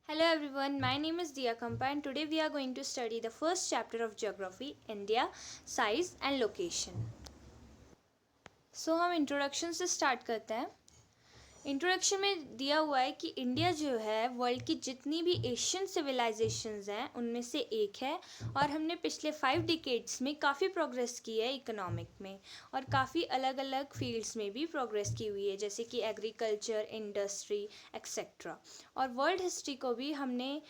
Hello everyone, my name is Dia Kampa and today we are going to study the first chapter of Geography, India, Size and Location. हम introduction से start करते हैं। Introduction में दिया हुआ है कि इंडिया जो है वर्ल्ड की जितनी भी एशियन सिविलाइजेशंस हैं उनमें से एक है और हमने पिछले 5 डिकेड्स में काफ़ी प्रोग्रेस की है इकोनॉमिक में और काफ़ी अलग अलग फील्ड्स में भी प्रोग्रेस की हुई है, जैसे कि एग्रीकल्चर, इंडस्ट्री एक्सेट्रा। और वर्ल्ड हिस्ट्री को भी हमने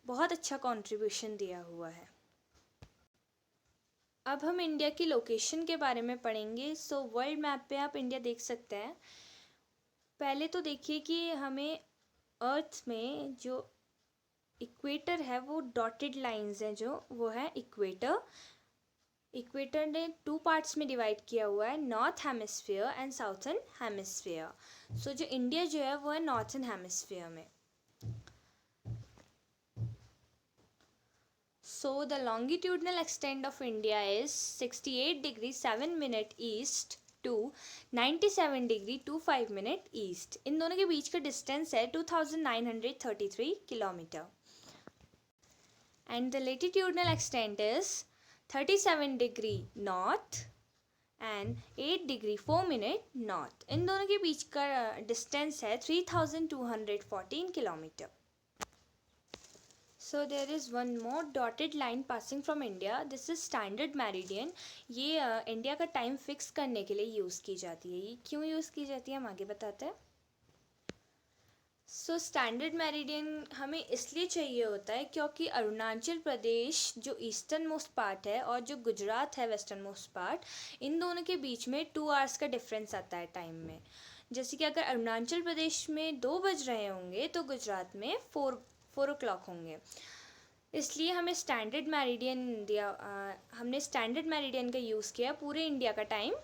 बहुत अच्छा कंट्रीब्यूशन दिया हुआ है। अब हम इंडिया की लोकेशन के बारे में पढ़ेंगे। वर्ल्ड मैप पे आप इंडिया देख सकते हैं। पहले तो देखिए कि हमें अर्थ में जो इक्वेटर है वो डॉटेड लाइंस हैं, जो वो है इक्वेटर। इक्वेटर ने 2 पार्ट्स में डिवाइड किया हुआ है, north hemisphere and southern hemisphere. जो इंडिया जो है वो है नॉर्थर्न हेमिस्फीयर में। The longitudinal extent of India is 68 degree 7 minute east to 97 degree 25 minute east। इन दोनों के बीच का डिस्टेंस है 2933 kilometre. And the latitudinal extent is 37 degree north and 8 degree 4 minute north। इन दोनों के बीच का डिस्टेंस है 3214 kilometre. There is one more dotted line passing from India. This is standard meridian। ये India का टाइम फिक्स करने के लिए यूज़ की जाती है। ये क्यों यूज़ की जाती है हम आगे बताते हैं। स्टैंडर्ड मेरिडियन हमें इसलिए चाहिए होता है क्योंकि अरुणाचल प्रदेश जो ईस्टर्न मोस्ट पार्ट है और जो गुजरात है वेस्टर्न मोस्ट पार्ट, इन दोनों के बीच में 2 आवर्स का डिफरेंस आता है टाइम में। जैसे कि अगर अरुणाचल प्रदेश में 2 बज रहे होंगे तो गुजरात में 4 o'clock होंगे। इसलिए हमें स्टैंडर्ड मेरिडियन का यूज़ किया पूरे इंडिया का टाइम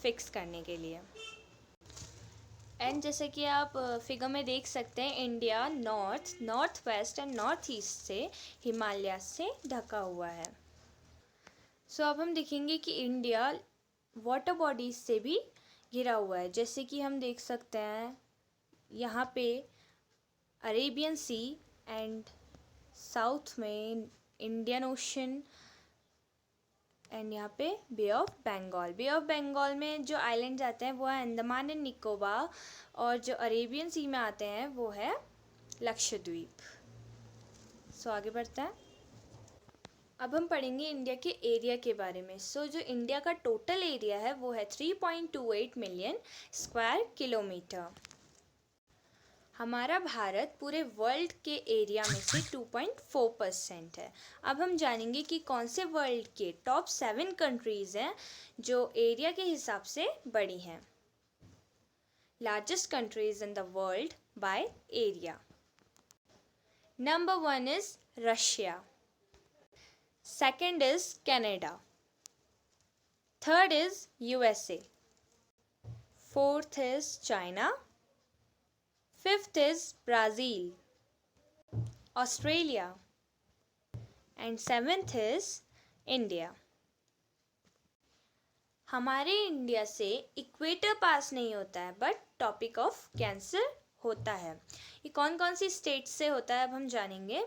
फिक्स करने के लिए। एंड जैसे कि आप फिगर में देख सकते हैं, India north west and north east से हिमालय से ढका हुआ है। अब हम देखेंगे कि इंडिया वाटर बॉडीज से भी घिरा हुआ है। जैसे कि हम देख सकते हैं यहाँ पे अरेबियन सी एंड साउथ में इंडियन ओशन एंड यहाँ पे Bay of Bengal. Bay of Bengal में जो आइलैंड्स आते हैं वो है अंडमान एंड निकोबार, और जो अरेबियन सी में आते हैं वो है लक्षद्वीप। आगे बढ़ते हैं। अब हम पढ़ेंगे इंडिया के एरिया के बारे में। जो इंडिया का टोटल एरिया है वो है 3.28 मिलियन स्क्वायर किलोमीटर। हमारा भारत पूरे वर्ल्ड के एरिया में से 2.4% है। अब हम जानेंगे कि कौन से वर्ल्ड के टॉप 7 कंट्रीज़ हैं जो एरिया के हिसाब से बड़ी हैं। Largest countries in the world by area. Number 1 is Russia, second is Canada, third is USA, fourth is China, fifth is Brazil, Australia, and 7th is India। हमारे India से equator पास नहीं होता है बट टॉपिक ऑफ कैंसर होता है। ये कौन कौन सी स्टेट से होता है अब हम जानेंगे।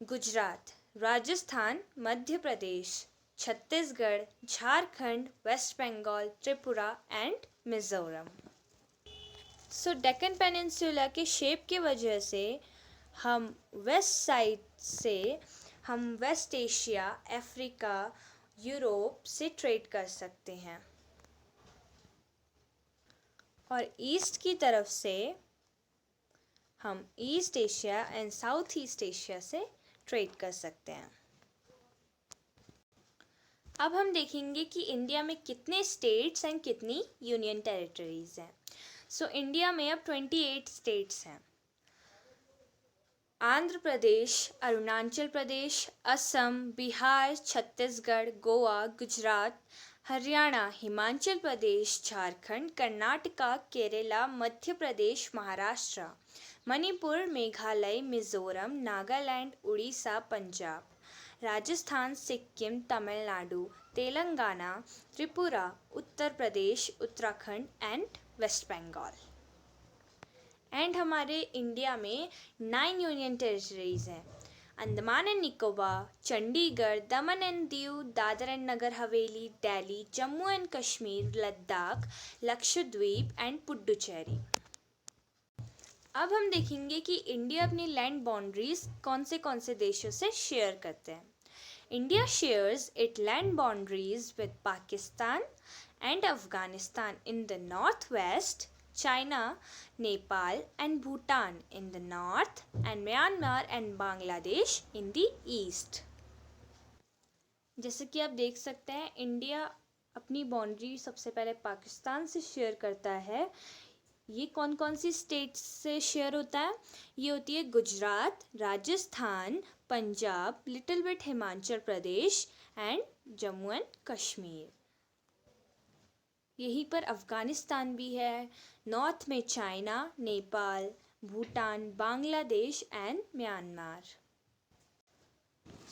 गुजरात, राजस्थान, मध्य प्रदेश, छत्तीसगढ़, झारखंड, वेस्ट बंगाल, त्रिपुरा एंड मिजोरम। डेक्कन पेनिनसुला के शेप की वजह से हम वेस्ट साइड से हम वेस्ट एशिया, अफ्रीका, यूरोप से ट्रेड कर सकते हैं और ईस्ट की तरफ से हम East Asia and South East Asia से ट्रेड कर सकते हैं। अब हम देखेंगे कि इंडिया में कितने स्टेट्स एंड कितनी यूनियन टेरिटरीज हैं। इंडिया में अब 28 स्टेट्स हैं। आंध्र प्रदेश, अरुणाचल प्रदेश, असम, बिहार, छत्तीसगढ़, गोवा, गुजरात, हरियाणा, हिमाचल प्रदेश, झारखंड, कर्नाटका, केरला, मध्य प्रदेश, महाराष्ट्र, मणिपुर, मेघालय, मिजोरम, नागालैंड, उड़ीसा, पंजाब, राजस्थान, सिक्किम, तमिलनाडु, तेलंगाना, त्रिपुरा, उत्तर प्रदेश, उत्तराखंड एंड वेस्ट बंगाल। एंड हमारे इंडिया में 9 यूनियन टेरिटरीज हैं। Andaman and Nicobar, Chandigarh, Daman and Diu, Dadar and Nagar Haveli, Delhi, Jammu and Kashmir, Ladakh, Lakshadweep and Puducherry. अब हम देखेंगे कि इंडिया अपनी लैंड बाउंड्रीज कौन से देशों से शेयर करते हैं। India shares it land boundaries with Pakistan and Afghanistan in the north west, China, Nepal and Bhutan in the north, and Myanmar and Bangladesh in the east. जैसे कि आप देख सकते हैं, इंडिया अपनी बाउंड्री सबसे पहले पाकिस्तान से शेयर करता है। ये कौन कौन सी स्टेट्स से शेयर होता है? ये होती है Gujarat, Rajasthan, Punjab, little bit Himachal Pradesh and Jammu and Kashmir. यहीं पर अफ़गानिस्तान भी है। नॉर्थ में China, Nepal, Bhutan, Bangladesh and Myanmar.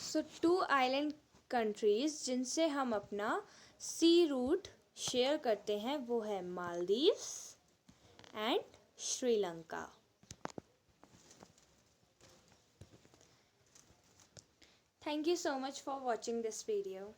So 2 island countries जिनसे हम अपना सी रूट शेयर करते हैं वो है Maldives and Sri Lanka. Thank you so much for watching this video.